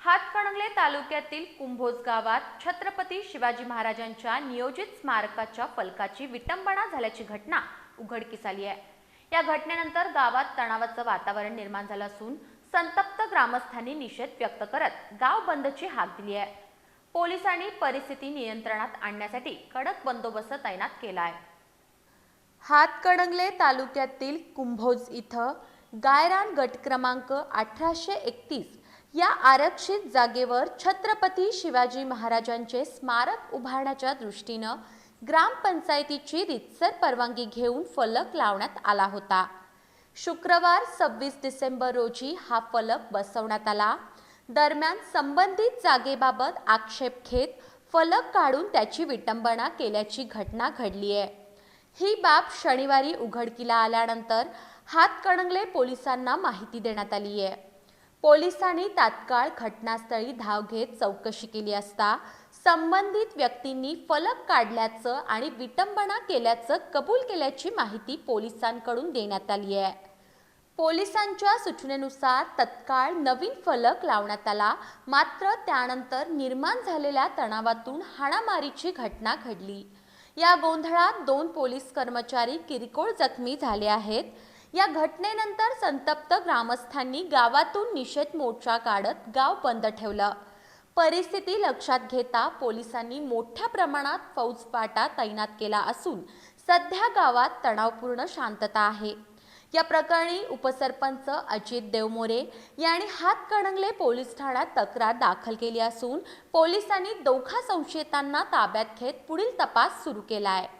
हातकणंगले तालुक्यातील कुंभोज गावात छत्रपती शिवाजी महाराजांच्या नियोजित स्मारकाच्या फलकाची विटंबना झाल्याची घटना उघडकीस आली आहे। या घटनेनंतर गावात तणावाचं वातावरण निर्माण झालं असून संतप्त ग्रामस्थांनी निषेध व्यक्त करत गाव बंदची हाक दिली आहे। पोलिसांनी परिस्थिती नियंत्रणात आणण्यासाठी कडक बंदोबस्त तैनात केला आहे। हातकणंगले तालुक्यातील कुंभोज इथं गायरान गट क्रमांक 1831 या आरक्षित जागेवर छत्रपती शिवाजी महाराजांचे स्मारक उभारण्याच्या दृष्टीनं ग्रामपंचायतीची रीतसर परवानगी घेऊन फलक लावण्यात आला होता। शुक्रवार 26 डिसेंबर रोजी हा फलक बसवण्यात आला। दरम्यान संबंधित जागेबाबत आक्षेप घेत फलक काढून त्याची विटंबना केल्याची घटना घडली आहे। ही बाब शनिवारी उघडकीला आल्यानंतर हातकणंगले पोलिसांना माहिती देण्यात आली आहे। पोलिसांनी तात्काळ घटनास्थळी धाव घेत चौकशी केली असता संबंधित व्यक्तींनी फलक काढल्याचं आणि विटंबना केल्याचं कबूल केल्याची माहिती पोलिसांकडून देण्यात आली आहे। पोलिसांच्या सूचनेनुसार तत्काळ नवीन फलक लावण्यात आला, मात्र त्यानंतर निर्माण झालेल्या तणावातून हाणामारीची घटना घडली। या गोंधळात 2 पोलीस कर्मचारी किरकोळ जखमी झाले आहेत। या घटनेनंतर संतप्त ग्रामस्थांनी गावातून निषेध मोर्चा काढत गाव बंद ठेवलं। परिस्थिती लक्षात घेता पोलिसांनी मोठ्या प्रमाणात फौजफाटा तैनात केला असून सध्या गावात तणावपूर्ण शांतता आहे। या प्रकरणी उपसरपंच अजित देवमोरे यांनी हातकणंगले पोलीस ठाण्यात तक्रार दाखल केली असून पोलिसांनी दोघा संशयितांना ताब्यात घेत पुढील तपास सुरू केला आहे।